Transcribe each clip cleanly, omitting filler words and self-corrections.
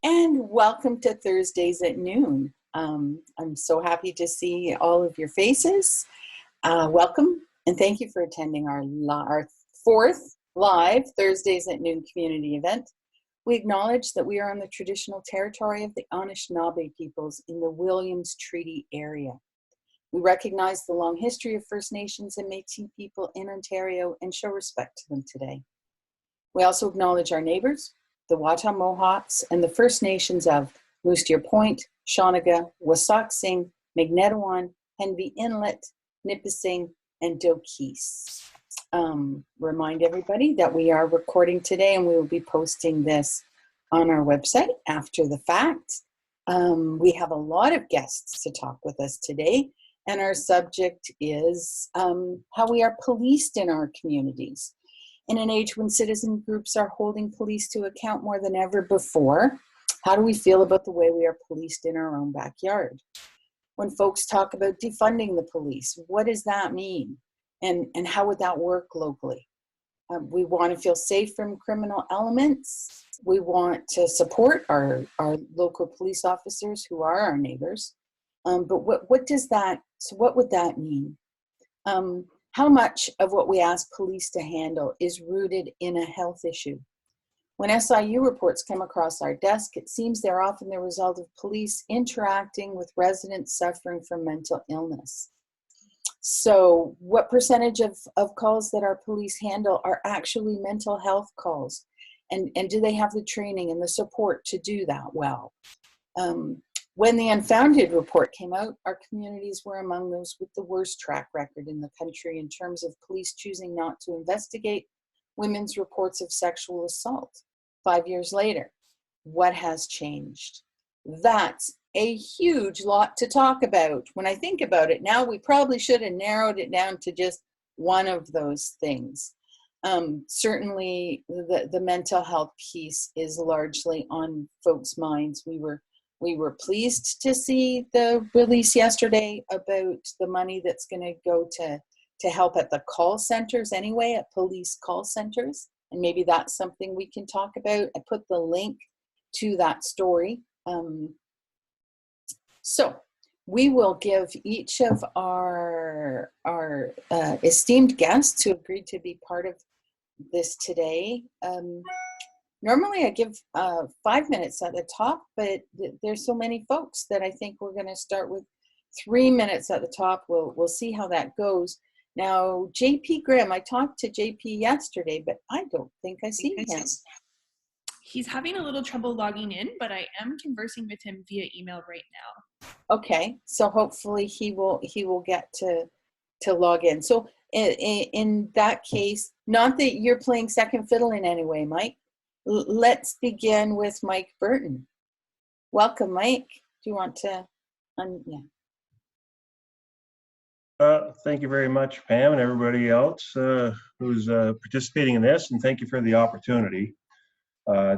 And welcome to Thursdays at noon. I'm so happy to see all of your faces. Welcome, and thank you for attending our fourth live Thursdays at noon community event. We acknowledge that we are on the traditional territory of the Anishinaabe peoples in the Williams Treaty area. We recognize the long history of First Nations and Métis people in Ontario and show respect to them today. We also acknowledge our neighbors, the Wata Mohawks, and the First Nations of Moose Deer Point, Shawniga, Wasauksing, Magnetawan, Henby Inlet, Nipissing, and Doquis. Remind everybody that we are recording today and we will be posting this on our website after the fact. We have a lot of guests to talk with us today, and our subject is how we are policed in our communities. In an age when citizen groups are holding police to account more than ever before, how do we feel about the way we are policed in our own backyard? When folks talk about defunding the police, what does that mean? And how would that work locally? We want to feel safe from criminal elements. We want to support our local police officers who are our neighbors. But what would that mean? How much of what we ask police to handle is rooted in a health issue? When SIU reports come across our desk, it seems they're often the result of police interacting with residents suffering from mental illness. So what percentage of calls that our police handle are actually mental health calls? And do they have the training and the support to do that well? When the Unfounded report came out, our communities were among those with the worst track record in the country in terms of police choosing not to investigate women's reports of sexual assault. 5 years later, what has changed? That's a huge lot to talk about. When I think about it now, we probably should have narrowed it down to just one of those things. Certainly, the mental health piece is largely on folks' minds. We were pleased to see the release yesterday about the money that's going to go to help at the call centers anyway, at police call centers. And maybe that's something we can talk about. I put the link to that story. So we will give each of our esteemed guests who agreed to be part of this today. Normally I give 5 minutes at the top, but there's so many folks that I think we're going to start with 3 minutes at the top. We'll see how that goes. Now, JP Grimm, I talked to JP yesterday, but I don't think I see him. He's having a little trouble logging in, but I am conversing with him via email right now. Okay, so hopefully he will get to log in. So in that case, not that you're playing second fiddle in any way, Mike. Let's begin with Mike Burton. Welcome, Mike. Do you want to? Yeah. Thank you very much, Pam, and everybody else who's participating in this, and thank you for the opportunity.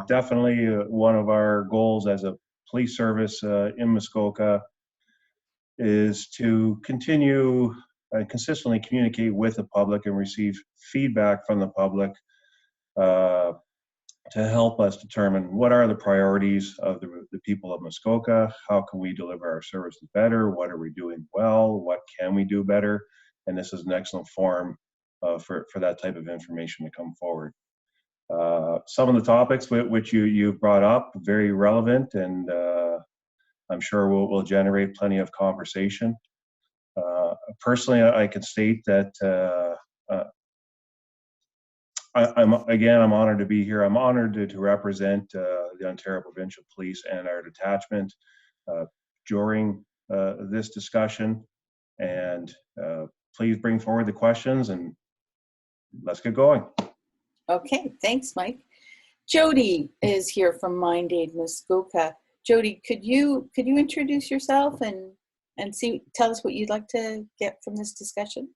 Definitely one of our goals as a police service in Muskoka is to continue and consistently communicate with the public and receive feedback from the public to help us determine what are the priorities of the people of Muskoka, how can we deliver our services better, what are we doing well, what can we do better, and this is an excellent forum for that type of information to come forward. Some of the topics which you brought up, very relevant, and I'm sure will generate plenty of conversation. Personally, I can state that I'm honored to be here. I'm honored to represent the Ontario Provincial Police and our detachment during this discussion. And please bring forward the questions and let's get going. Okay, thanks, Mike. Jody is here from Mind Aid Muskoka. Jody, could you introduce yourself and tell us what you'd like to get from this discussion?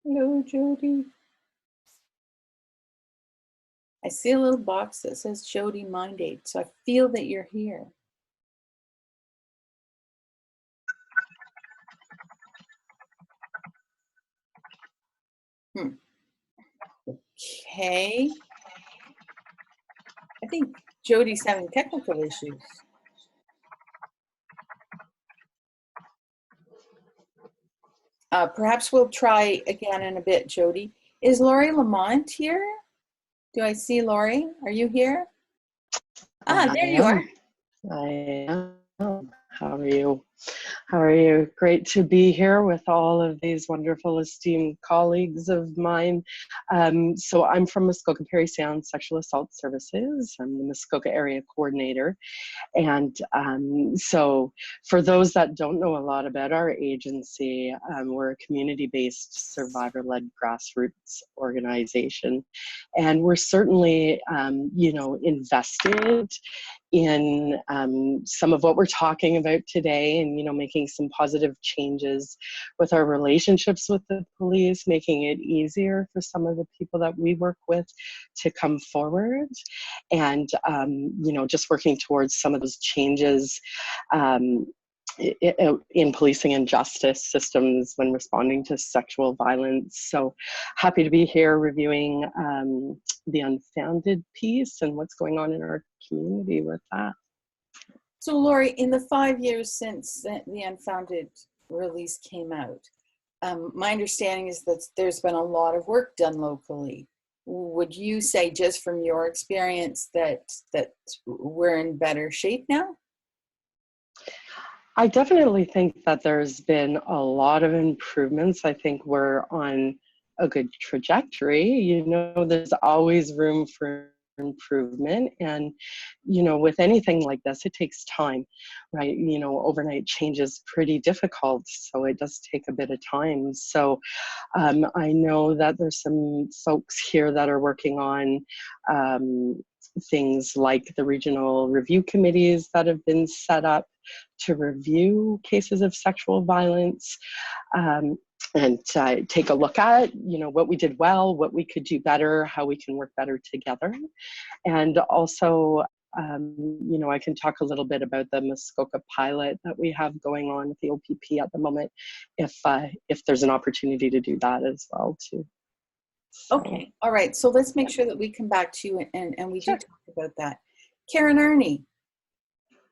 Hello, Jody. I see a little box that says Jody Mind Aid, so I feel that you're here. Okay. I think Jody's having technical issues. Perhaps we'll try again in a bit, Jody. Is Laurie Lamont here? Do I see Laurie? Are you here? Ah, there you are. I am. How are you? How are you? Great to be here with all of these wonderful esteemed colleagues of mine. So I'm from Muskoka and Parry Sound Sexual Assault Services. I'm the Muskoka area coordinator. And so for those that don't know a lot about our agency, we're a community-based survivor-led grassroots organization. And we're certainly, invested in some of what we're talking about today, and making some positive changes with our relationships with the police, making it easier for some of the people that we work with to come forward, and just working towards some of those changes in policing and justice systems when responding to sexual violence. So happy to be here reviewing the unfounded piece and what's going on in our community with that. So Laurie, in the 5 years since the Unfounded release came out, my understanding is that there's been a lot of work done locally. Would you say, just from your experience, that we're in better shape now? I definitely think that there's been a lot of improvements. I think we're on a good trajectory. There's always room for improvement, and with anything like this, it takes time, right? Overnight change is pretty difficult, so it does take a bit of time. So I know that there's some folks here that are working on things like the regional review committees that have been set up to review cases of sexual violence, and take a look at what we did well, what we could do better, how we can work better together. And also I can talk a little bit about the Muskoka pilot that we have going on with the OPP at the moment, if there's an opportunity to do that as well too. So. Okay, all right, so let's make sure that we come back to you and we Sure. do talk about that. Karen Arney.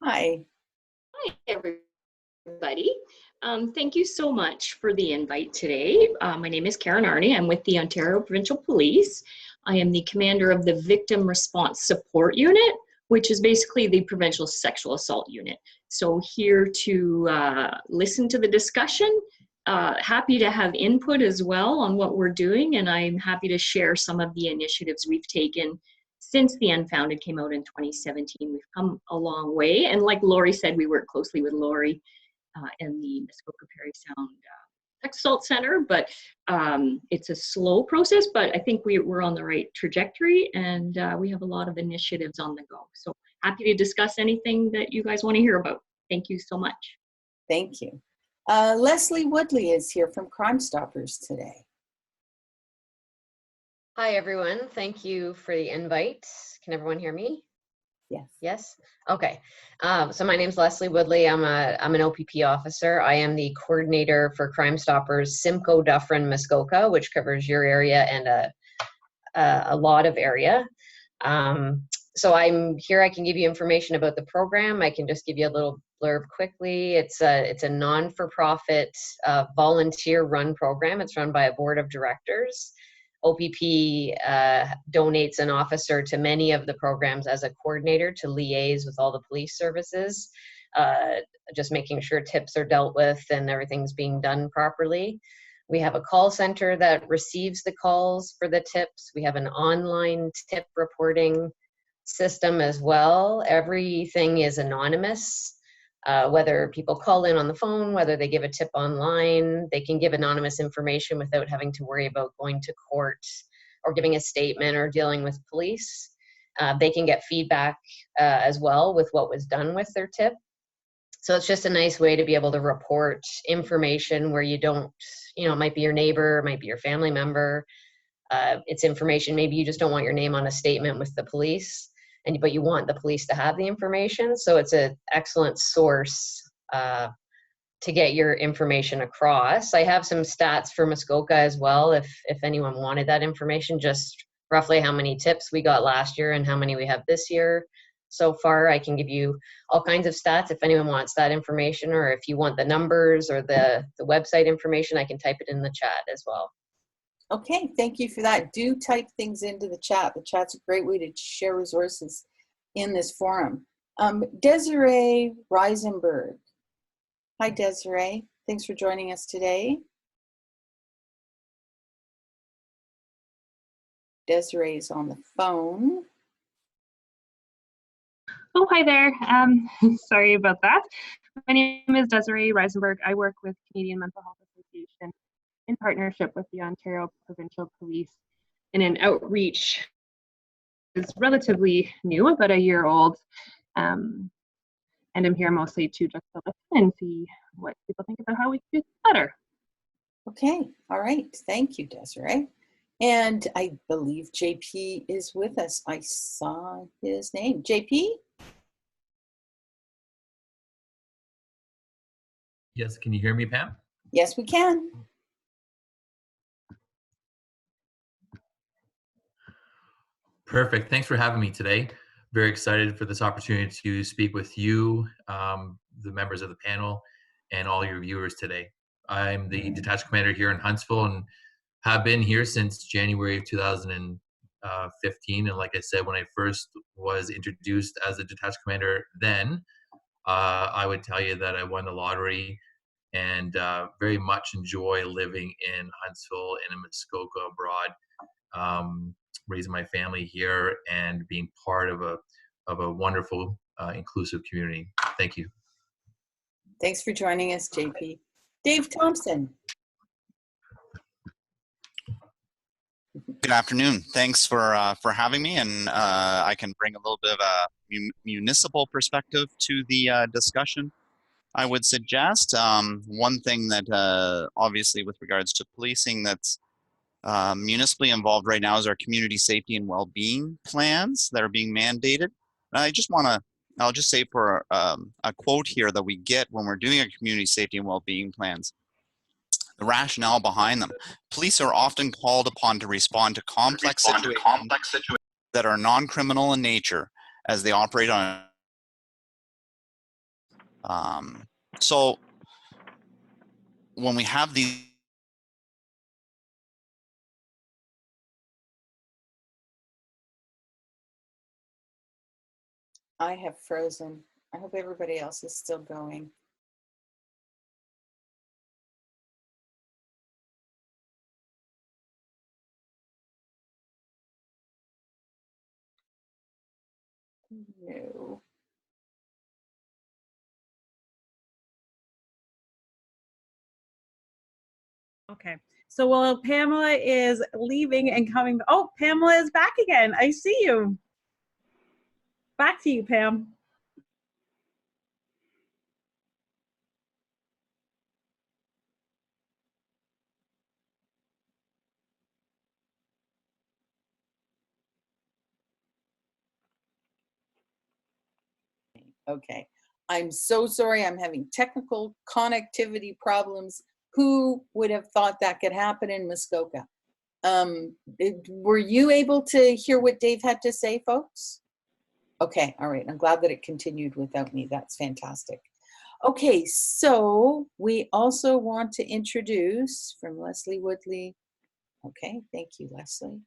Hi. Hi, everybody. Thank you so much for the invite today. My name is Karen Arney. I'm with the Ontario Provincial Police. I am the commander of the Victim Response Support Unit, which is basically the provincial sexual assault unit. So here to listen to the discussion. Happy to have input as well on what we're doing, and I'm happy to share some of the initiatives we've taken since the Unfounded came out in 2017. We've come a long way, and like Laurie said, we work closely with Laurie and the Muskoka Parry Sound Sex Assault Center, but it's a slow process, but I think we're on the right trajectory, and we have a lot of initiatives on the go. So happy to discuss anything that you guys want to hear about. Thank you so much. Thank you. Leslie Woodley is here from Crime Stoppers today. Hi, everyone. Thank you for the invite. Can everyone hear me? Yes. Yes? Okay. So my name's Leslie Woodley. I'm an OPP officer. I am the coordinator for Crime Stoppers Simcoe Dufferin Muskoka, which covers your area and a lot of area. So I'm here. I can give you information about the program. I can just give you a little blurb quickly. It's a non-for-profit volunteer-run program. It's run by a board of directors. OPP donates an officer to many of the programs as a coordinator to liaise with all the police services, just making sure tips are dealt with and everything's being done properly. We have a call center that receives the calls for the tips. We have an online tip reporting system as well. Everything is anonymous. Whether people call in on the phone, whether they give a tip online, they can give anonymous information without having to worry about going to court or giving a statement or dealing with police. They can get feedback as well with what was done with their tip. So it's just a nice way to be able to report information where you don't, it might be your neighbor, it might be your family member. It's information, maybe you just don't want your name on a statement with the police, but you want the police to have the information. So it's an excellent source to get your information across. I have some stats for Muskoka as well, if anyone wanted that information, just roughly how many tips we got last year and how many we have this year so far. I can give you all kinds of stats if anyone wants that information, or if you want the numbers or the website information, I can type it in the chat as well. Okay, thank you for that. Do type things into the chat. The chat's a great way to share resources in this forum. Desiree Reisenberg. Hi, Desiree. Thanks for joining us today. Desiree's on the phone. Oh, hi there. Sorry about that. My name is Desiree Reisenberg. I work with Canadian Mental Health Association in partnership with the Ontario Provincial Police in an outreach. It's relatively new, about a year old. And I'm here mostly to just listen and see what people think about how we can do better. Okay, all right. Thank you, Desiree. And I believe JP is with us. I saw his name. JP? Yes, can you hear me, Pam? Yes, we can. Perfect. Thanks for having me today. Very excited for this opportunity to speak with you, the members of the panel, and all your viewers today. I'm the detached commander here in Huntsville and have been here since January of 2015. And like I said, when I first was introduced as a detached commander then, I would tell you that I won the lottery and very much enjoy living in Huntsville and in Muskoka abroad. Raising my family here and being part of a wonderful, inclusive community. Thank you. Thanks for joining us, JP. Dave Thompson. Good afternoon. Thanks for having me, and I can bring a little bit of a municipal perspective to the discussion. I would suggest one thing that obviously with regards to policing that's municipally involved right now is our community safety and well-being plans that are being mandated. And I just want to, I'll just say for a quote here that we get when we're doing our community safety and well-being plans, the rationale behind them. Police are often called upon to respond to complex situations that are non-criminal in nature as they operate on. So when we have these, I have frozen. I hope everybody else is still going. No. Okay, so while Pamela is leaving and coming, oh, Pamela is back again. I see you. Back to you, Pam. Okay, I'm so sorry. I'm having technical connectivity problems. Who would have thought that could happen in Muskoka? Were you able to hear what Dave had to say, folks? Okay, all right. I'm glad that it continued without me. That's fantastic. Okay, so we also want to introduce from Leslie Woodley. Okay, thank you, Leslie.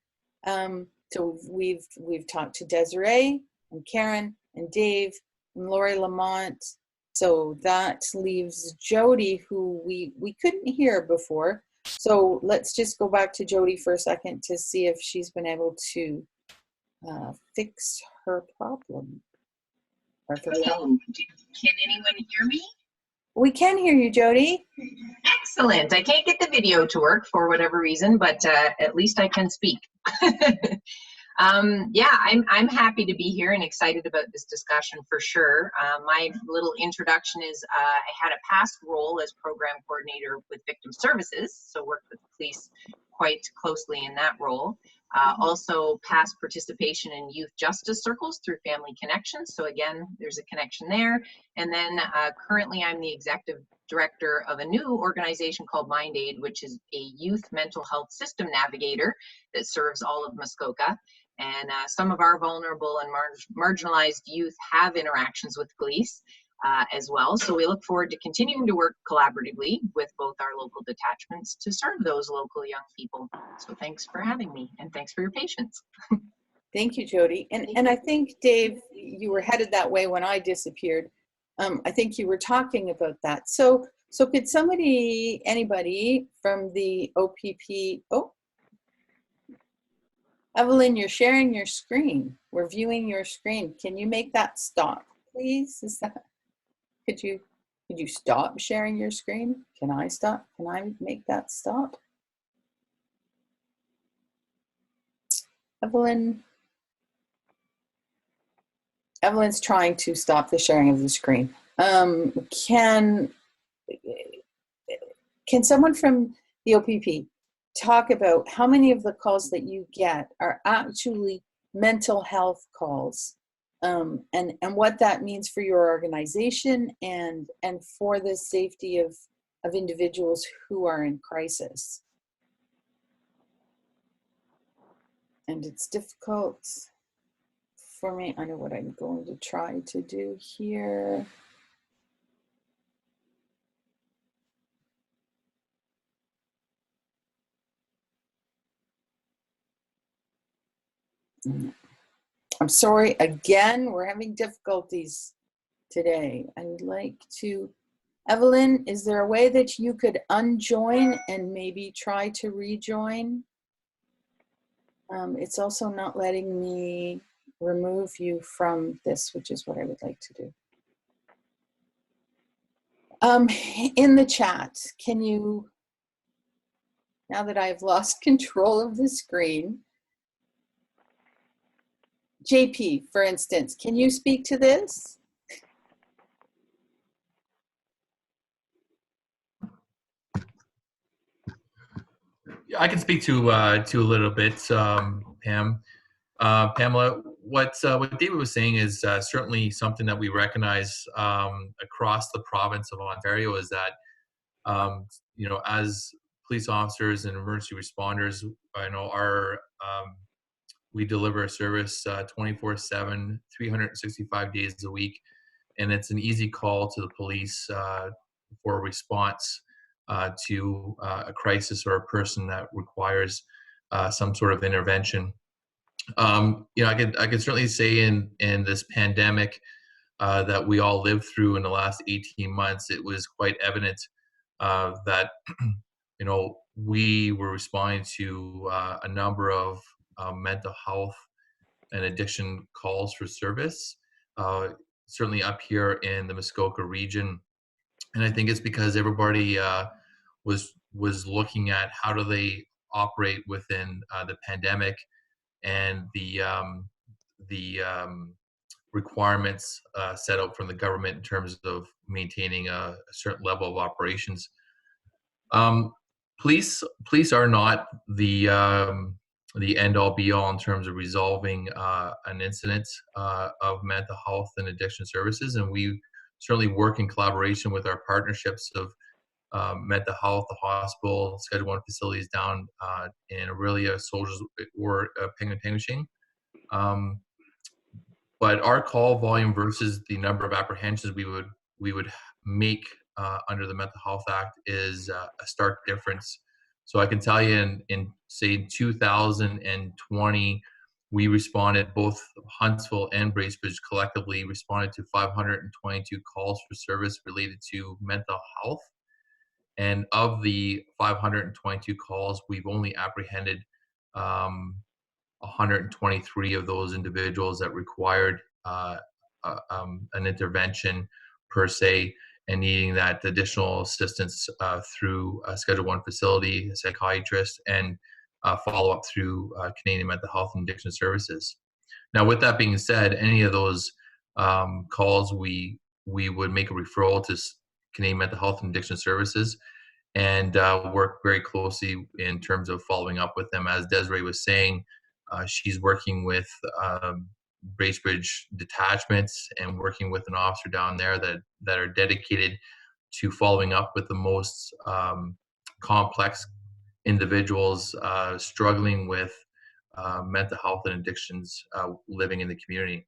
So we've talked to Desiree and Karen and Dave and Lori Lamont. So that leaves Jody, who we couldn't hear before. So let's just go back to Jody for a second to see if she's been able to fix her problem. Can anyone hear me? We can hear you, Jody. Excellent. I can't get the video to work for whatever reason, but at least I can speak. Yeah, I'm happy to be here and excited about this discussion for sure. My little introduction is I had a past role as program coordinator with victim services, so worked with the police quite closely in that role. Also past participation in youth justice circles through Family Connections. So again, there's a connection there. And then currently I'm the executive director of a new organization called Mind Aid, which is a youth mental health system navigator that serves all of Muskoka. And some of our vulnerable and marginalized youth have interactions with police as well. So we look forward to continuing to work collaboratively with both our local detachments to serve those local young people. So thanks for having me, and thanks for your patience. Thank you, Jody. And I think, Dave, you were headed that way when I disappeared. I think you were talking about that. So could anybody from the OPP, oh, Evelyn, you're sharing your screen. We're viewing your screen. Can you make that stop, please? Could you stop sharing your screen? Can I stop? Can I make that stop? Evelyn's trying to stop the sharing of the screen. Can someone from the OPP talk about how many of the calls that you get are actually mental health calls, and what that means for your organization and for the safety of individuals who are in crisis? And it's difficult for me. I know what I'm going to try to do here. I'm sorry, again, we're having difficulties today. I would like to, Evelyn, is there a way that you could unjoin and maybe try to rejoin? It's also not letting me remove you from this, which is what I would like to do. In the chat, can you, now that I've lost control of the screen, JP, for instance, can you speak to this? I can speak to a little bit, Pam. Pamela, what David was saying is certainly something that we recognize across the province of Ontario, is that as police officers and emergency responders, I know we deliver a service 24/7, 365 days a week, and it's an easy call to the police for a response to a crisis or a person that requires some sort of intervention. I could certainly say in this pandemic that we all lived through in the last 18 months, it was quite evident that we were responding to a number of mental health and addiction calls for service, certainly up here in the Muskoka region. And I think it's because everybody was looking at how do they operate within the pandemic and the requirements set out from the government in terms of maintaining a certain level of operations. Police are not the end all be all in terms of resolving an incident of mental health and addiction services, and we certainly work in collaboration with our partnerships of mental health, the hospital, Schedule 1 facilities down in Aurelia, Soldiers, or Penguin. But our call volume versus the number of apprehensions we would make under the Mental Health Act is a stark difference. So I can tell you in say 2020, we responded, both Huntsville and Bracebridge collectively responded to 522 calls for service related to mental health. And of the 522 calls, we've only apprehended 123 of those individuals that required an intervention per se, and needing that additional assistance through a Schedule 1 facility, a psychiatrist, and follow-up through Canadian Mental Health and Addiction Services. Now, with that being said, any of those calls, we would make a referral to Canadian Mental Health and Addiction Services, and work very closely in terms of following up with them. As Desiree was saying, she's working with Bracebridge detachments and working with an officer down there that are dedicated to following up with the most complex individuals struggling with mental health and addictions living in the community.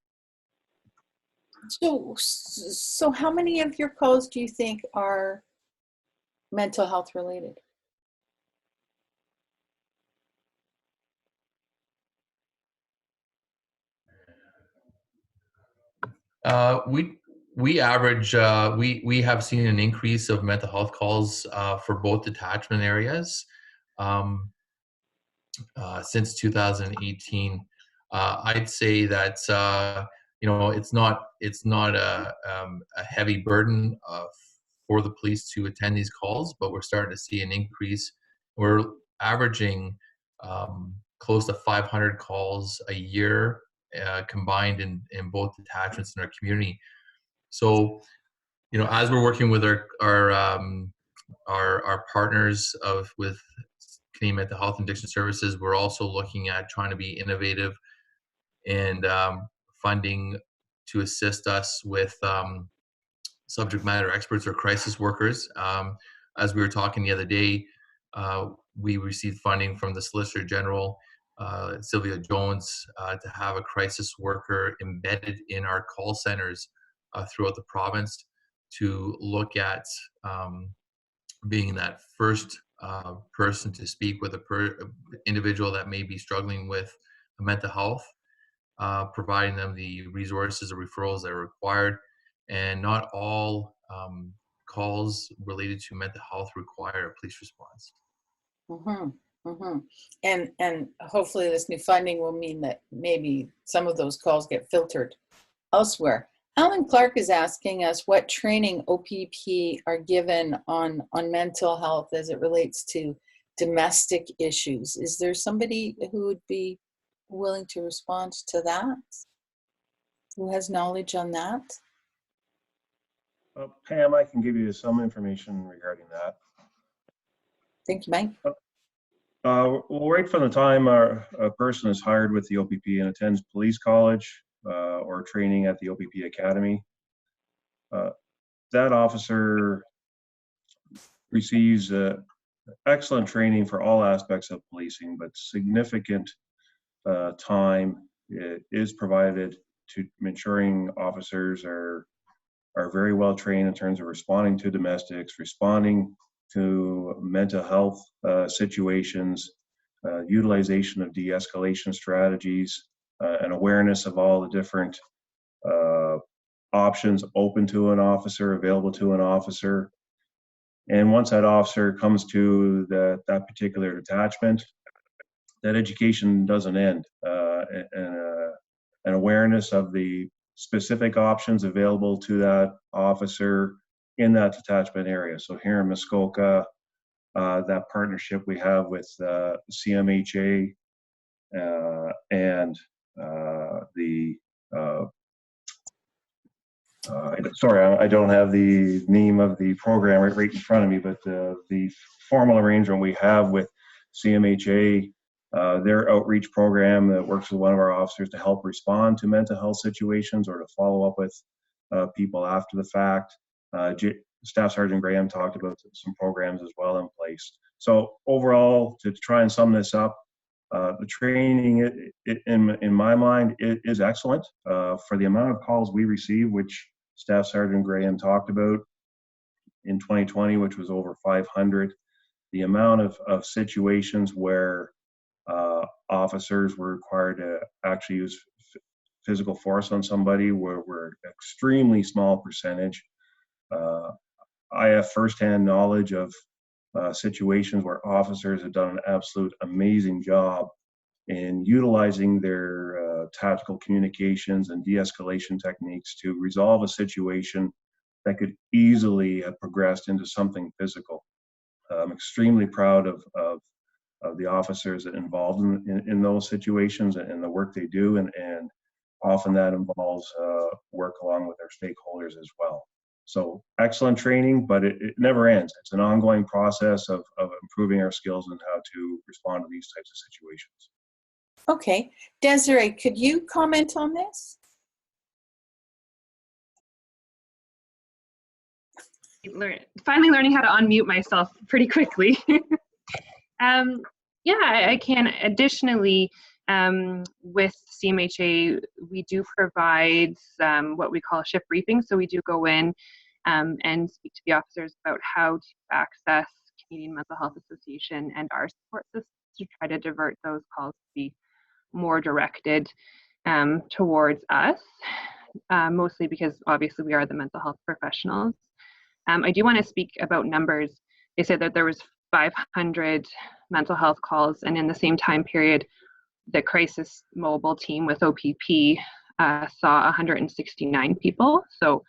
So how many of your calls do you think are mental health related? We average we have seen an increase of mental health calls for both detachment areas since 2018. I'd say that it's not a heavy burden for the police to attend these calls, but we're starting to see an increase. We're averaging close to 500 calls a year combined in both detachments in our community. So, as we're working with our partners with Canadian Mental Health and Addiction Services, we're also looking at trying to be innovative and funding to assist us with subject matter experts or crisis workers. As we were talking the other day, we received funding from the Solicitor General, Sylvia Jones, to have a crisis worker embedded in our call centers throughout the province to look at being that first person to speak with individual that may be struggling with mental health, providing them the resources or referrals that are required. And not all calls related to mental health require a police response. Mm-hmm, mm-hmm. And hopefully this new funding will mean that maybe some of those calls get filtered elsewhere. Alan Clark is asking us what training OPP are given on mental health as it relates to domestic issues. Is there somebody who would be willing to respond to that? Who has knowledge on that? Pam, I can give you some information regarding that. Thank you, Mike. Well, right from the time a person is hired with the OPP and attends police college or training at the OPP Academy, that officer receives excellent training for all aspects of policing, but significant time is provided to ensuring officers are very well trained in terms of responding to domestics, responding to mental health situations, utilization of de-escalation strategies, and awareness of all the different options open to an officer, available to an officer. And once that officer comes to that particular detachment, that education doesn't end. An awareness of the specific options available to that officer in that detachment area. So here in Muskoka, that partnership we have with CMHA and the sorry, I don't have the name of the program right in front of me, but the formal arrangement we have with CMHA, their outreach program that works with one of our officers to help respond to mental health situations or to follow up with people after the fact. Staff Sergeant Graham talked about some programs as well in place. So overall, to try and sum this up, the training, in my mind, it is excellent for the amount of calls we receive, which Staff Sergeant Graham talked about in 2020, which was over 500. The amount of situations where officers were required to actually use physical force on somebody were extremely small percentage. I have firsthand knowledge of situations where officers have done an absolute amazing job in utilizing their tactical communications and de-escalation techniques to resolve a situation that could easily have progressed into something physical. I'm extremely proud of the officers involved in those situations and the work they do, and often that involves work along with our stakeholders as well. So excellent training, but it never ends. It's an ongoing process of improving our skills and how to respond to these types of situations. Okay. Desiree, could you comment on this? Finally learning how to unmute myself pretty quickly. Yeah, I can. Additionally, with CMHA, we do provide what we call shift briefings. So we do go in and speak to the officers about how to access Canadian Mental Health Association and our support systems to try to divert those calls to be more directed towards us, mostly because obviously we are the mental health professionals. I do want to speak about numbers. They said that there was 500 mental health calls, and in the same time period, the crisis mobile team with OPP saw 169 people. So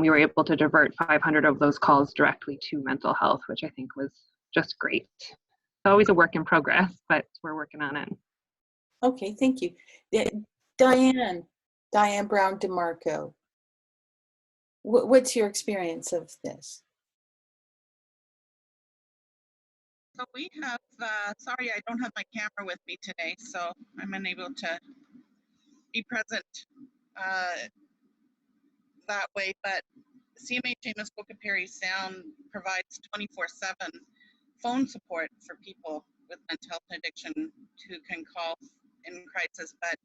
we were able to divert 500 of those calls directly to mental health, which I think was just great. It's always a work in progress, but we're working on it. Okay, thank you. Diane Brown DeMarco, what's your experience of this? So we have, sorry, I don't have my camera with me today, so I'm unable to be present that way, but CMHA Muskoka Parry Sound provides 24/7 phone support for people with mental health and addiction who can call in crisis, but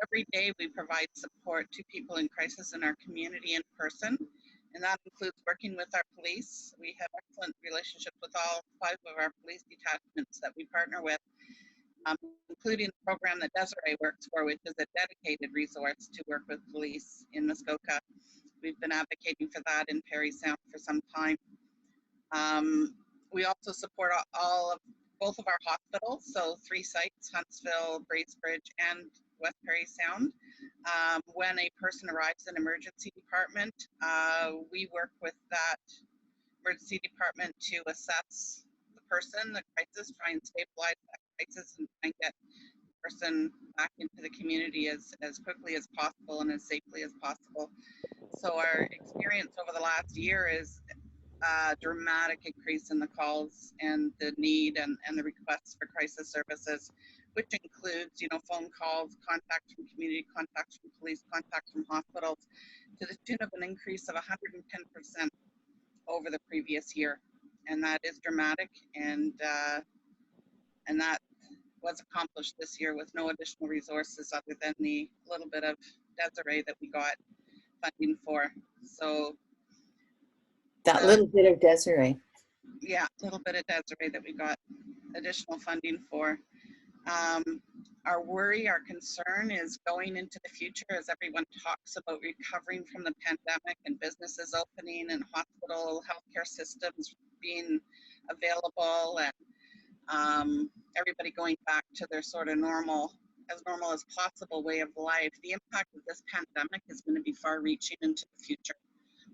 every day we provide support to people in crisis in our community in person, and that includes working with our police. We have excellent relationships with all 5 of our police detachments that we partner with, including the program that Desiree works for, which is a dedicated resource to work with police in Muskoka. We've been advocating for that in Parry Sound for some time. We also support both of our hospitals, so 3 sites, Huntsville, Bracebridge, and West Parry Sound. When a person arrives in emergency department, we work with that emergency department to assess the person, the crisis, try and stabilize that crisis and try and get the person back into the community as quickly as possible and as safely as possible. So our experience over the last year is a dramatic increase in the calls and the need and the requests for crisis services, which includes, phone calls, contacts from community, contacts from police, contacts from hospitals, to the tune of an increase of 110% over the previous year. And that is dramatic, and that was accomplished this year with no additional resources other than the little bit of Desiree that we got funding for. So That little bit of Desiree. Yeah, a little bit of Desiree that we got additional funding for. Our worry, our concern is going into the future as everyone talks about recovering from the pandemic and businesses opening and hospital healthcare systems being available, and everybody going back to their sort of normal as possible way of life. The impact of this pandemic is going to be far reaching into the future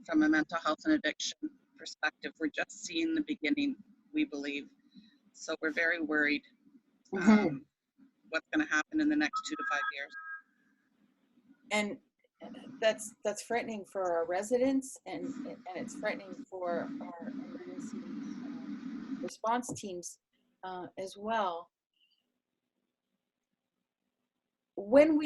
from a mental health and addiction perspective. We're just seeing the beginning, we believe. So we're very worried what's going to happen in the next 2 to 5 years. And that's frightening for our residents, and it's frightening for our emergency response teams as well. When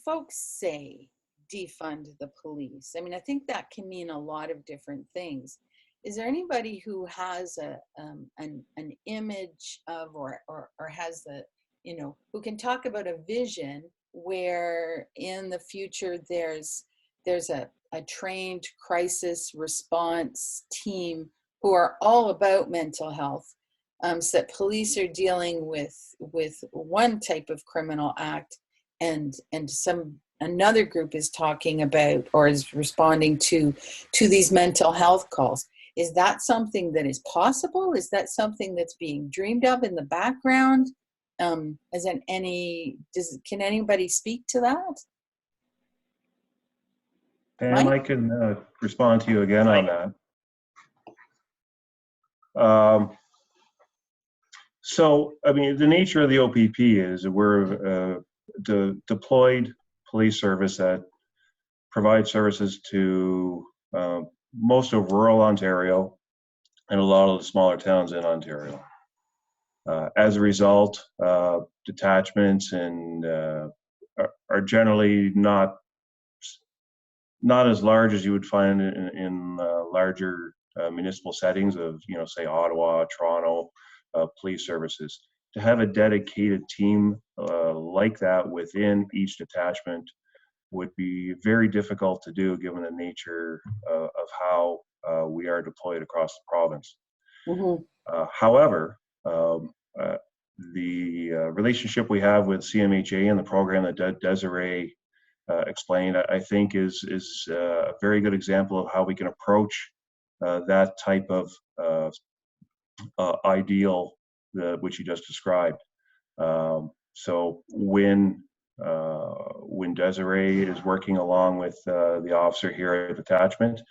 folks say defund the police, I mean, I think that can mean a lot of different things. Is there anybody who has an image of or has who can talk about a vision where in the future there's a trained crisis response team who are all about mental health, so that police are dealing with one type of criminal act, and another group is talking about or is responding to these mental health calls? Is that something that is possible? Is that something that's being dreamed of in the background? Can anybody speak to that? Pam, I can respond to you again on that. So, I mean, the nature of the OPP is we're a deployed police service that provides services to most of rural Ontario and a lot of the smaller towns in Ontario. As a result, detachments and are generally not as large as you would find in larger municipal settings of, say Ottawa, Toronto, police services. To have a dedicated team like that within each detachment would be very difficult to do given the nature of how we are deployed across the province. Mm-hmm. However, the relationship we have with CMHA and the program that Desiree explained, I think is a very good example of how we can approach that type of ideal which you just described. So when Desiree is working along with the officer here at detachment,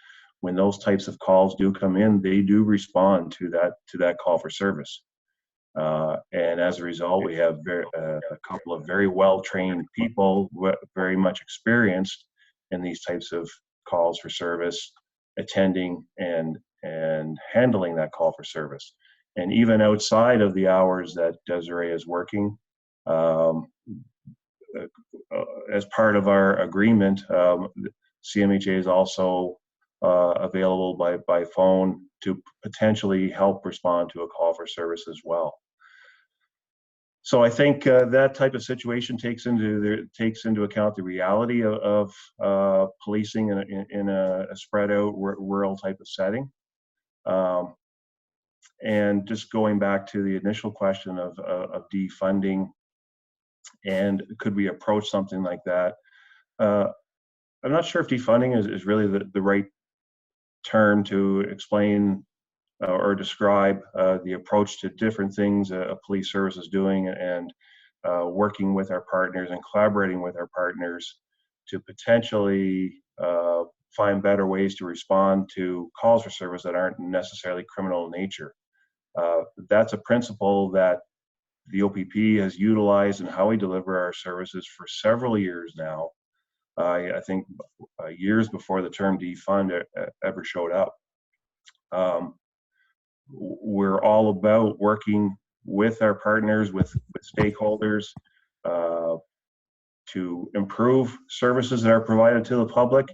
when those types of calls do come in, they do respond to that call for service. And as a result, we have a couple of very well-trained people, very much experienced in these types of calls for service, attending and handling that call for service. And even outside of the hours that Desiree is working, as part of our agreement, CMHA is also available by phone to potentially help respond to a call for service as well. So I think that type of situation takes into account the reality of policing in a spread out rural type of setting. And just going back to the initial question of defunding and could we approach something like that? I'm not sure if defunding is really the right term to explain or describe the approach to different things a police service is doing and working with our partners and collaborating with our partners to potentially find better ways to respond to calls for service that aren't necessarily criminal in nature. That's a principle that the OPP has utilized in how we deliver our services for several years now. I think years before the term defund ever showed up. We're all about working with our partners, with stakeholders, to improve services that are provided to the public.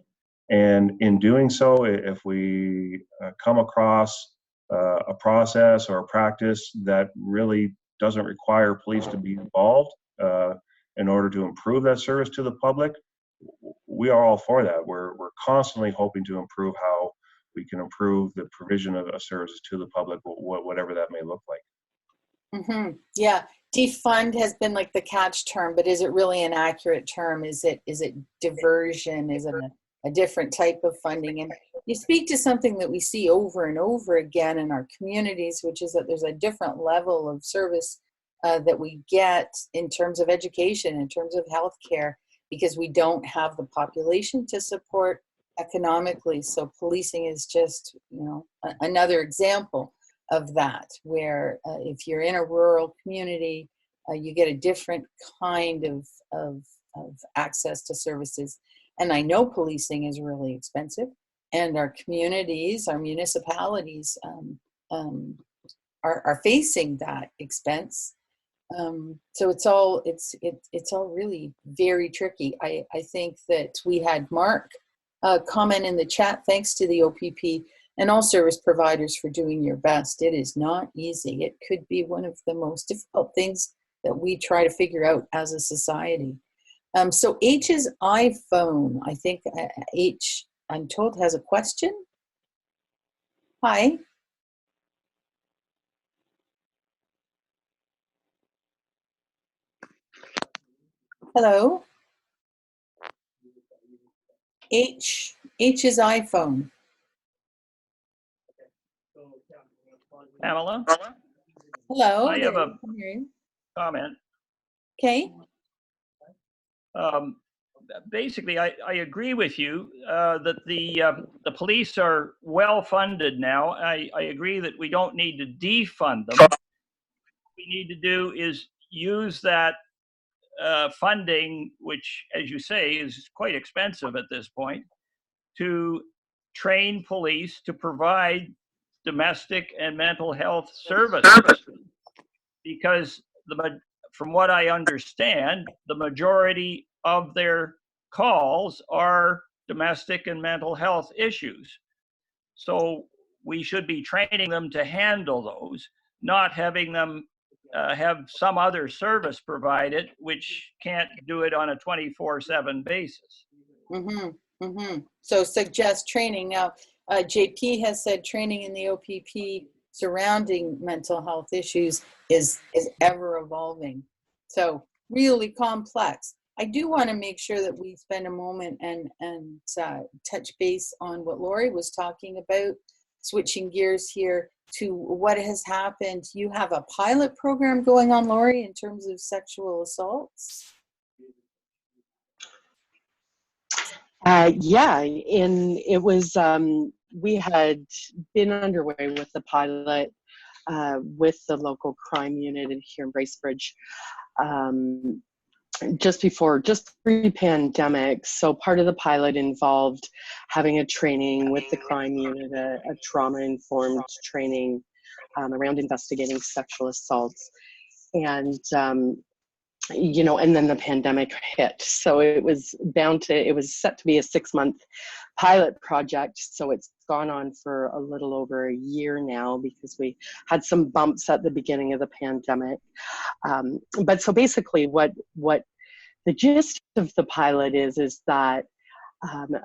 And in doing so, if we come across a process or a practice that really doesn't require police to be involved in order to improve that service to the public, we are all for that. We're constantly hoping to improve how we can improve the provision of services to the public, whatever that may look like. Mm-hmm. Yeah, defund has been like the catch term, but is it really an accurate term? Is it diversion? Is it a different type of funding? And you speak to something that we see over and over again in our communities, which is that there's a different level of service that we get in terms of education, in terms of healthcare, because we don't have the population to support economically. So policing is just, another example of that, where if you're in a rural community, you get a different kind of access to services. And I know policing is really expensive, and our communities, our municipalities are facing that expense. So it's all really very tricky. I think that we had Mark comment in the chat, thanks to the OPP and all service providers for doing your best. It is not easy. It could be one of the most difficult things that we try to figure out as a society. So H's iPhone, I think H, I'm told, has a question. Hi. Hello. H's iPhone. Pamela? Hello. I have a comment. Okay. Basically, I agree with you that the police are well funded now. I agree that we don't need to defund them. What we need to do is use that funding, which, as you say, is quite expensive at this point, to train police to provide domestic and mental health services, because from what I understand, the majority of their calls are domestic and mental health issues. So we should be training them to handle those, not having them have some other service provided, which can't do it on a 24/7 basis. So suggest training. Now, JP has said training in the OPP surrounding mental health issues is ever evolving. So really complex. I do want to make sure that we spend a moment and touch base on what Lori was talking about, switching gears here to what has happened. You have a pilot program going on, Lori, in terms of sexual assaults? Yeah, and it was, we had been underway with the pilot with the local crime unit here in Bracebridge just pre-pandemic. So part of the pilot involved having a training with the crime unit, a trauma-informed training around investigating sexual assaults. And you know, and then the pandemic hit. So it was set to be a 6-month pilot project. So it's gone on for a little over a year now because we had some bumps at the beginning of the pandemic. But so basically what the gist of the pilot is that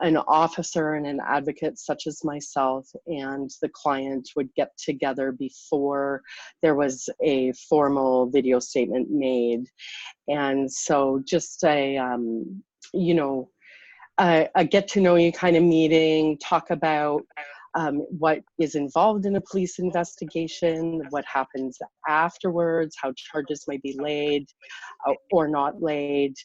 an officer and an advocate such as myself and the client would get together before there was a formal video statement made. And so just a get to know you kind of meeting, talk about what is involved in a police investigation, what happens afterwards, how charges might be laid or not laid,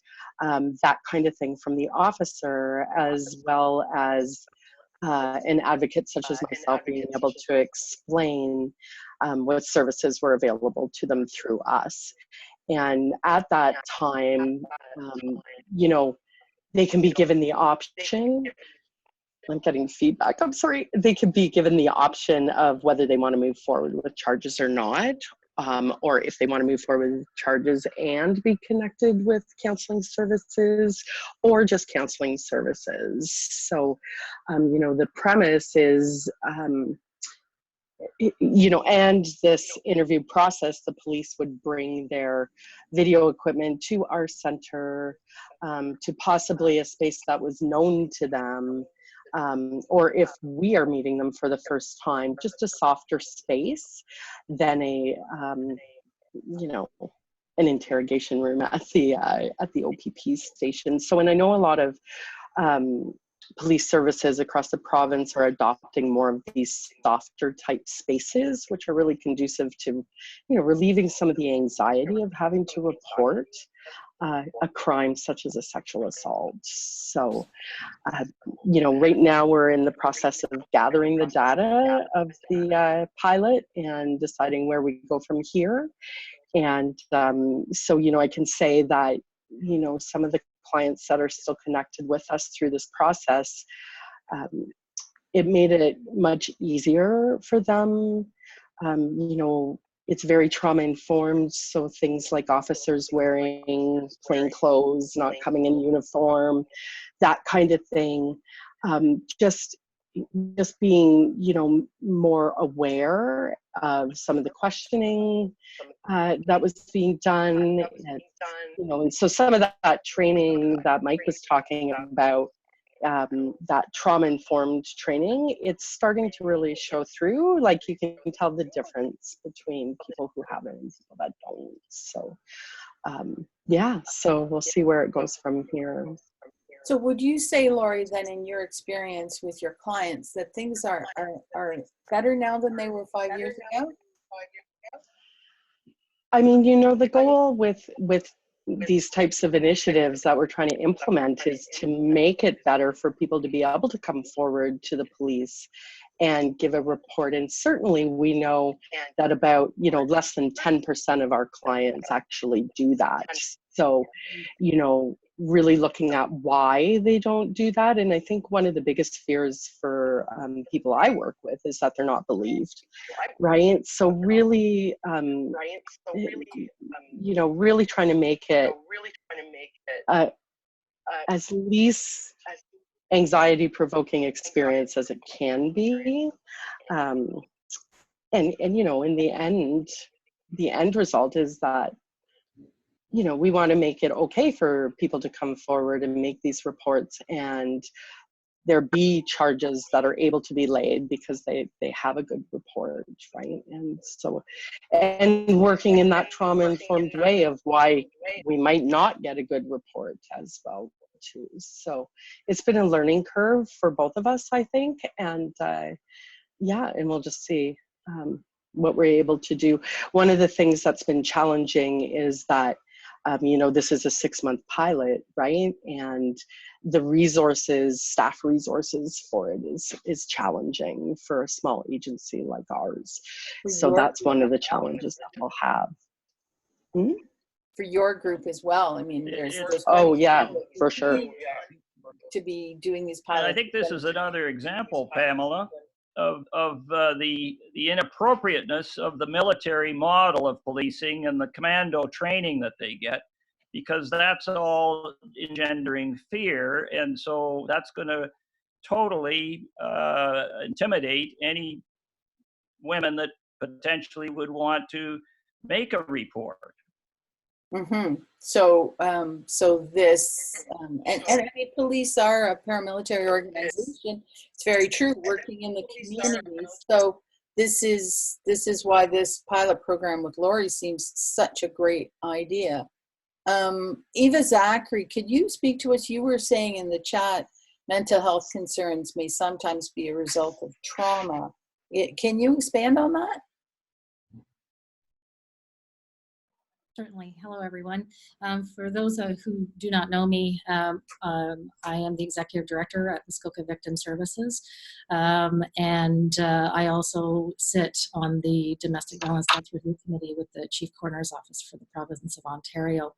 that kind of thing from the officer, as well as an advocate such as myself being able to explain what services were available to them through us. And at that time, you know, they can be given the option. I'm getting feedback, I'm sorry. They can be given the option of whether they want to move forward with charges or not, or if they want to move forward with charges and be connected with counseling services or just counseling services. So, you know, the premise is, you know, and this interview process, the police would bring their video equipment to our center, to possibly a space that was known to them, or if we are meeting them for the first time, just a softer space than a, you know, an interrogation room at the OPP station. So, and I know a lot of police services across the province are adopting more of these softer type spaces, which are really conducive to, you know, relieving some of the anxiety of having to report a crime such as a sexual assault. So, you know, right now we're in the process of gathering the data of the pilot and deciding where we go from here. And so, you know, I can say that, you know, some of the clients that are still connected with us through this process, it made it much easier for them. You know, it's very trauma informed, so things like officers wearing plain clothes, not coming in uniform, that kind of thing. Just being, you know, more aware of some of the questioning that was being done, and, you know, and so some of that training that Mike was talking about, that trauma-informed training, it's starting to really show through. Like, you can tell the difference between people who have it and people that don't. So, yeah, so we'll see where it goes from here. So would you say, Lori, then in your experience with your clients, that things are better now than they were 5 years ago? I mean, you know, the goal with these types of initiatives that we're trying to implement is to make it better for people to be able to come forward to the police and give a report. And certainly we know that about, you know, less than 10% of our clients actually do that. So, you know, really looking at why they don't do that. And I think one of the biggest fears for people I work with is that they're not believed, right? So really, you know, really trying to make it as least anxiety-provoking experience as it can be. And you know, in the end result is that, you know, we want to make it okay for people to come forward and make these reports, and there be charges that are able to be laid because they have a good report, right? And so, and working in that trauma-informed way of why we might not get a good report as well too. So it's been a learning curve for both of us, I think, and yeah, and we'll just see what we're able to do. One of the things that's been challenging is that you know, this is a 6-month pilot, right? And the resources, staff resources for it is challenging for a small agency like ours. So that's one of the challenges that we'll have. For your group as well. I mean, there's oh yeah, for sure. To be doing these And pilots. I think this is another example, Pamela, of the inappropriateness of the military model of policing and the commando training that they get, because that's all engendering fear, and so that's going to totally intimidate any women that potentially would want to make a report. So, so this, and I mean, police are a paramilitary organization. It's very true, working in the communities. So this is why this pilot program with Lori seems such a great idea. Eva Zachary, could you speak to us? You were saying in the chat, mental health concerns may sometimes be a result of trauma. Can you expand on that? Certainly. Hello, everyone. For those who do not know me, I am the Executive Director at Muskoka Victim Services, and I also sit on the Domestic Violence Death Review Committee with the Chief Coroner's Office for the province of Ontario.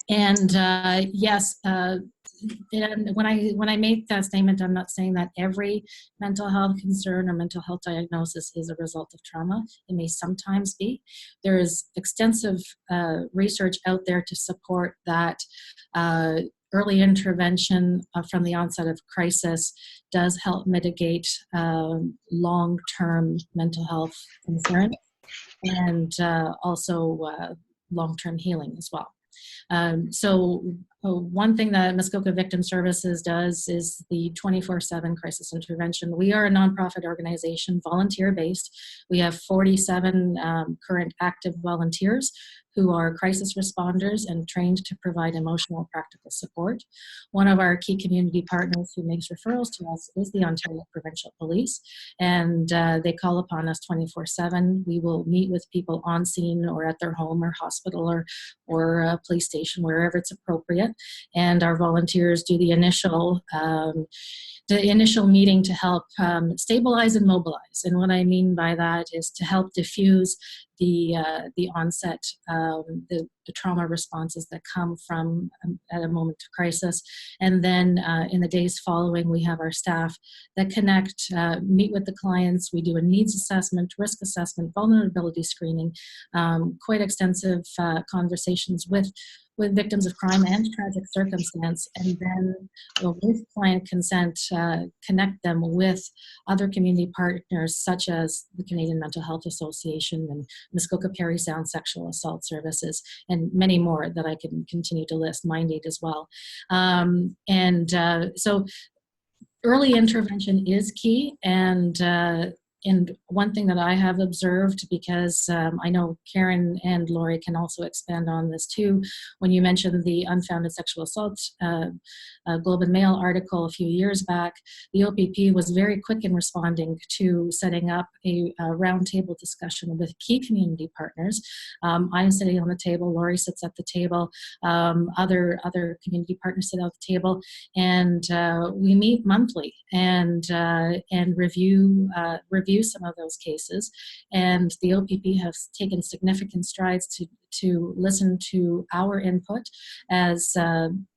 Yes, and when I make that statement, I'm not saying that every mental health concern or mental health diagnosis is a result of trauma. It may sometimes be. There is extensive research out there to support that early intervention from the onset of crisis does help mitigate long-term mental health concerns, and also long-term healing as well. One thing that Muskoka Victim Services does is the 24/7 crisis intervention. We are a nonprofit organization, volunteer-based. We have 47 current active volunteers who are crisis responders and trained to provide emotional and practical support. One of our key community partners who makes referrals to us is the Ontario Provincial Police, and they call upon us 24/7. We will meet with people on scene or at their home or hospital or a police station, wherever it's appropriate, and our volunteers do the initial meeting to help stabilize and mobilize. And what I mean by that is to help diffuse the onset, the trauma responses that come from at a moment of crisis. And then in the days following, we have our staff that connect, meet with the clients. We do a needs assessment, risk assessment, vulnerability screening, quite extensive conversations with victims of crime and tragic circumstance, and then with client consent, connect them with other community partners such as the Canadian Mental Health Association and Muskoka and Parry Sound Sexual Assault Services, and many more that I can continue to list, Mindate as well. So early intervention is key, and one thing that I have observed, because I know Karen and Lori can also expand on this too, when you mentioned the unfounded sexual assault Globe and Mail article a few years back, the OPP was very quick in responding to setting up a roundtable discussion with key community partners. I'm sitting on the table, Lori sits at the table, other community partners sit at the table, and we meet monthly and review review some of those cases, and the OPP has taken significant strides to listen to our input as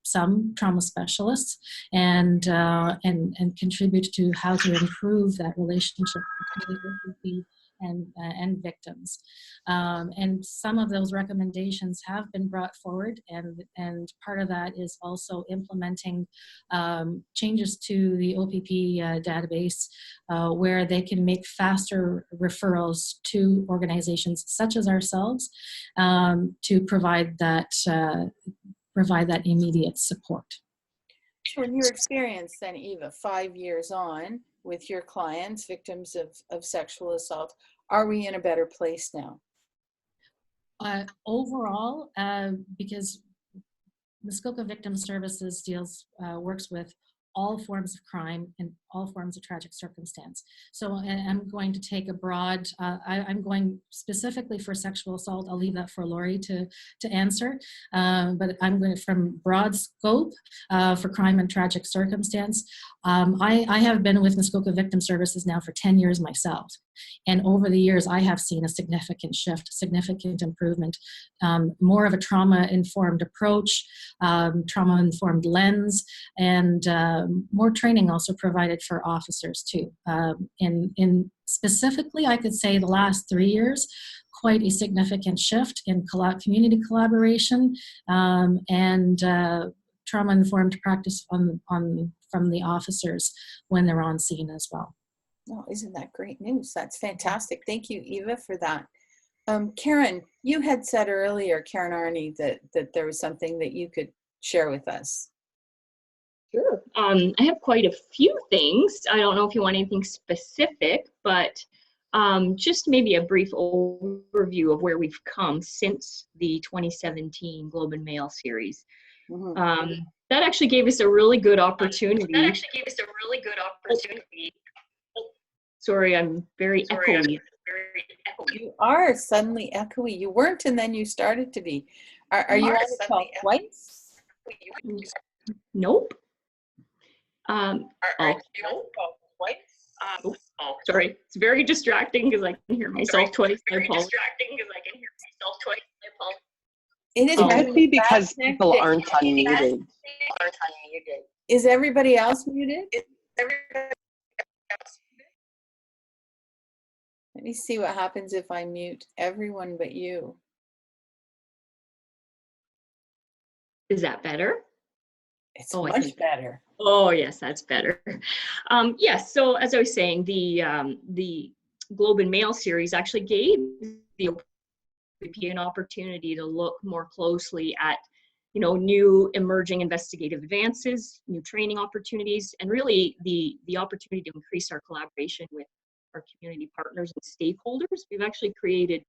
some trauma specialists and contribute to how to improve that relationship between the OPP and victims. And some of those recommendations have been brought forward, and part of that is also implementing changes to the OPP database where they can make faster referrals to organizations such as ourselves to provide that immediate support. So in your experience then, Eva, 5 years on with your clients, victims of sexual assault, are we in a better place now? Overall, because Muskoka Victim Services works with all forms of crime and all forms of tragic circumstance. So I'm going to take a broad, I'm going specifically for sexual assault. I'll leave that for Lori to answer. But I'm going from broad scope for crime and tragic circumstance. I have been with Muskoka Victim Services now for 10 years myself. And over the years, I have seen a significant shift, significant improvement, more of a trauma-informed approach, trauma-informed lens, and more training also provided for officers too. In specifically, I could say the last 3 years, quite a significant shift in community collaboration and trauma-informed practice from the officers when they're on scene as well. Oh, isn't that great news? That's fantastic. Thank you, Eva, for that. Karen, you had said earlier, Karen Arney, that there was something that you could share with us. Sure. I have quite a few things. I don't know if you want anything specific, but just maybe a brief overview of where we've come since the 2017 Globe and Mail series. Mm-hmm. That actually gave us a really good opportunity. Sorry, I'm very echoey. You are suddenly echoey. You weren't, and then you started to be. Are you on the call twice? Nope. Are you on the call twice? Sorry, it's very distracting because I can hear myself twice. It is. It could be because people aren't unmuted. Is everybody else muted? Let me see what happens if I mute everyone but you. Is that better? It's much better. Oh, yes, that's better. Yes, so as I was saying, the Globe and Mail series actually gave the OPP an opportunity to look more closely at, new emerging investigative advances, new training opportunities, and really the opportunity to increase our collaboration with our community partners and stakeholders. We've actually created,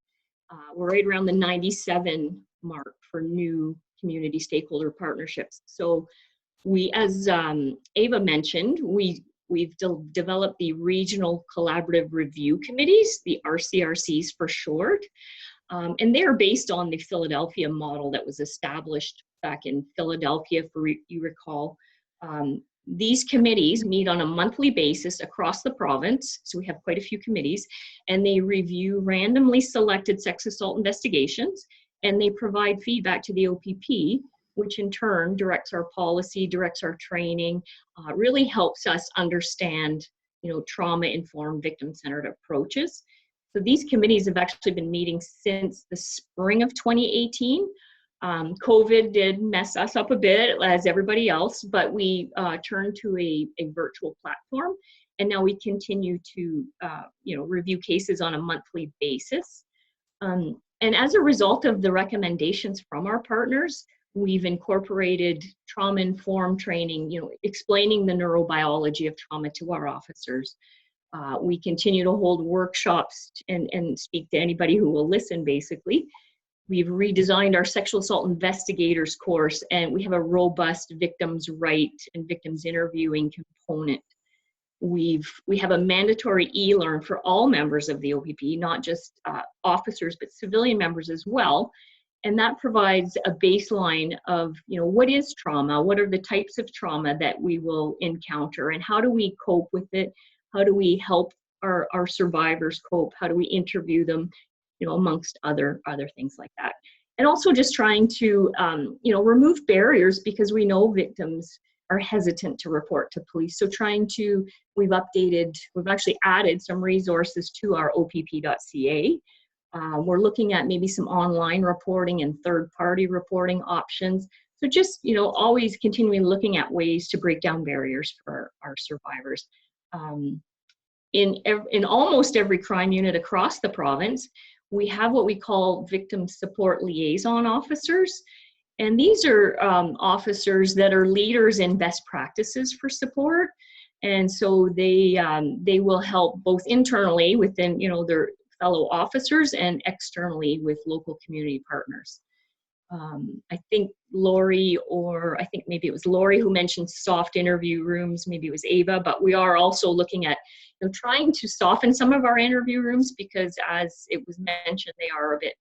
we're right around the 97 mark for new community stakeholder partnerships. So we, as Ava mentioned, we've developed the Regional Collaborative Review Committees, the RCRCs for short, and they're based on the Philadelphia model that was established back in Philadelphia, you recall. These committees meet on a monthly basis across the province, so we have quite a few committees, and they review randomly selected sex assault investigations, and they provide feedback to the OPP, which in turn directs our policy, directs our training, really helps us understand, trauma-informed, victim-centered approaches. So these committees have actually been meeting since the spring of 2018. COVID did mess us up a bit, as everybody else, but we turned to a virtual platform, and now we continue to review cases on a monthly basis. And as a result of the recommendations from our partners, we've incorporated trauma-informed training, explaining the neurobiology of trauma to our officers. We continue to hold workshops and speak to anybody who will listen, basically. We've redesigned our sexual assault investigators course, and we have a robust victims' right and victims interviewing component. We have a mandatory e-learn for all members of the OPP, not just officers, but civilian members as well. And that provides a baseline of, what is trauma? What are the types of trauma that we will encounter? And how do we cope with it? How do we help our survivors cope? How do we interview them? Amongst other things like that. And also just trying to, remove barriers, because we know victims are hesitant to report to police. So we've actually added some resources to our opp.ca. We're looking at maybe some online reporting and third-party reporting options. So just, always continuing looking at ways to break down barriers for our survivors. In almost every crime unit across the province, we have what we call victim support liaison officers. And these are officers that are leaders in best practices for support. And so they will help both internally within, their fellow officers and externally with local community partners. I think Lori, or I think maybe it was Lori who mentioned soft interview rooms, maybe it was Ava, but we are also looking at trying to soften some of our interview rooms, because as it was mentioned, they are a bit,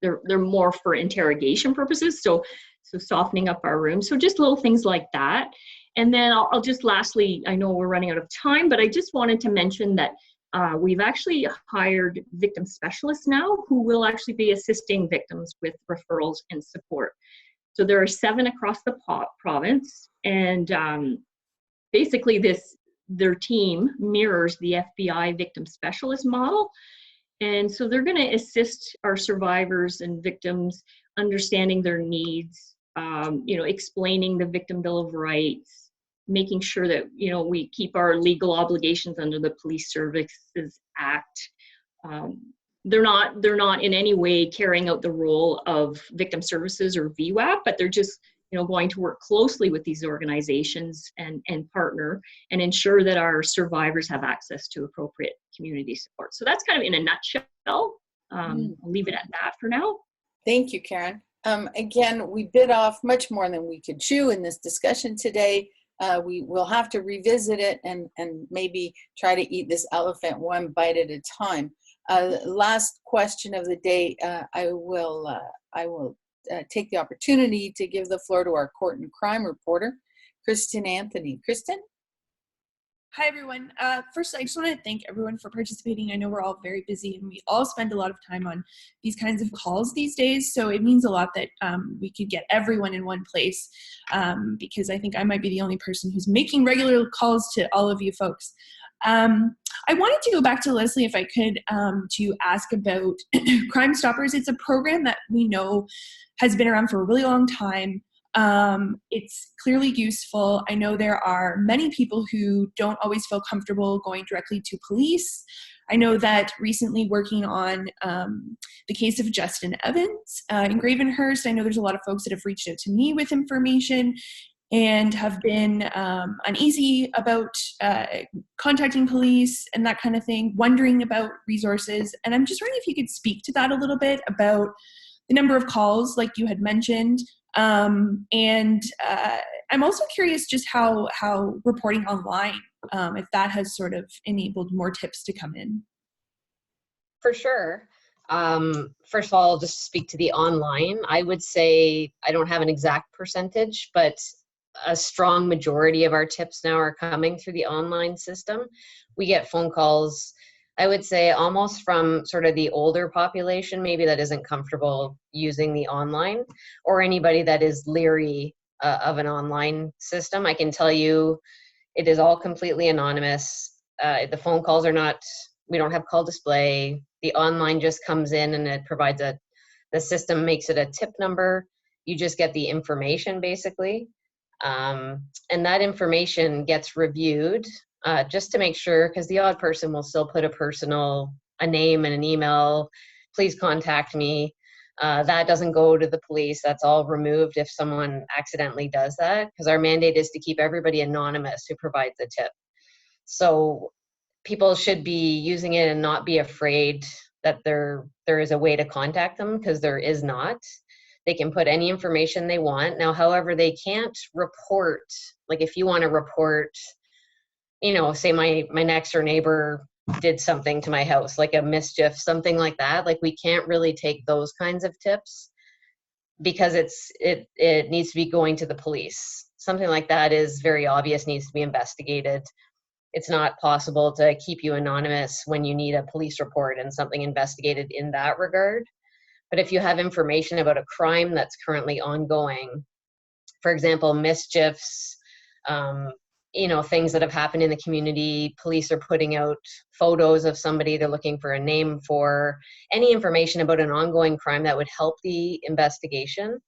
they're more for interrogation purposes. So softening up our rooms. So just little things like that. And then I'll just lastly, I know we're running out of time, but I just wanted to mention that we've actually hired victim specialists now who will actually be assisting victims with referrals and support. So there are 7 across the province, and basically their team mirrors the FBI victim specialist model. And so they're going to assist our survivors and victims understanding their needs, explaining the Victim Bill of Rights, making sure that, we keep our legal obligations under the Police Services Act. They're not in any way carrying out the role of victim services or VWAP, but they're just, going to work closely with these organizations and partner and ensure that our survivors have access to appropriate community support. So that's kind of in a nutshell. I'll leave it at that for now. Thank you, Karen. Again, we bit off much more than we could chew in this discussion today. We will have to revisit it and maybe try to eat this elephant one bite at a time. Last question of the day, I will take the opportunity to give the floor to our court and crime reporter, Kristen Anthony. Kristen? Hi, everyone. First, I just want to thank everyone for participating. I know we're all very busy and we all spend a lot of time on these kinds of calls these days. So it means a lot that we could get everyone in one place, because I think I might be the only person who's making regular calls to all of you folks. I wanted to go back to Leslie, if I could, to ask about Crime Stoppers. It's a program that we know has been around for a really long time. It's clearly useful. I know there are many people who don't always feel comfortable going directly to police. I know that recently working on the case of Justin Evans in Gravenhurst, I know there's a lot of folks that have reached out to me with information and have been uneasy about contacting police and that kind of thing, wondering about resources. And I'm just wondering if you could speak to that a little bit about the number of calls, like you had mentioned. And I'm also curious just how reporting online, if that has sort of enabled more tips to come in. For sure. First of all, I'll just speak to the online. I would say, I don't have an exact percentage, but a strong majority of our tips now are coming through the online system. We get phone calls, I would say, almost from sort of the older population, maybe that isn't comfortable using the online, or anybody that is leery of an online system. I can tell you it is all completely anonymous. The phone calls are not, we don't have call display. The online just comes in and it provides the system makes it a tip number. You just get the information basically. And that information gets reviewed just to make sure, because the odd person will still put a name and an email, please contact me. That doesn't go to the police. That's all removed if someone accidentally does that, because our mandate is to keep everybody anonymous who provides a tip. So people should be using it and not be afraid that there is a way to contact them, because there is not. They can put any information they want. Now, however, they can't report, like if you want to report, say my next door neighbor did something to my house, like a mischief, something like that. Like we can't really take those kinds of tips because it needs to be going to the police. Something like that is very obvious, needs to be investigated. it's not possible to keep you anonymous when you need a police report and something investigated in that regard. But if you have information about a crime that's currently ongoing, for example, mischiefs, you know, things that have happened in the community, police are putting out photos of somebody they're looking for a name for, any information about an ongoing crime that would help the investigation,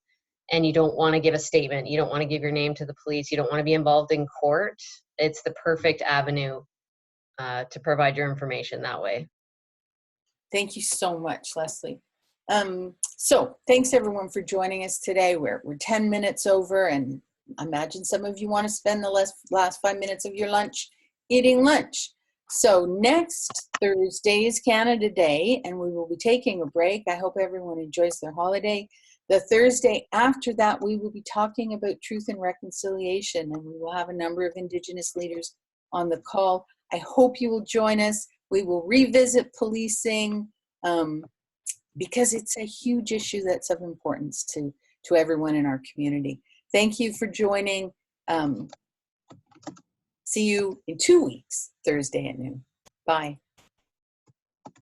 and you don't want to give a statement, you don't want to give your name to the police, you don't want to be involved in court, it's the perfect avenue to provide your information that way. Thank you so much, Leslie. So thanks everyone for joining us today. We're 10 minutes over, and I imagine some of you want to spend the last 5 minutes of your lunch eating lunch. So next Thursday is Canada Day, and we will be taking a break. I hope everyone enjoys their holiday. The Thursday after that, we will be talking about truth and reconciliation, and we will have a number of Indigenous leaders on the call. I hope you will join us. We will revisit policing, because it's a huge issue that's of importance to everyone in our community. Thank you for joining. See you in 2 weeks, Thursday at noon. Bye.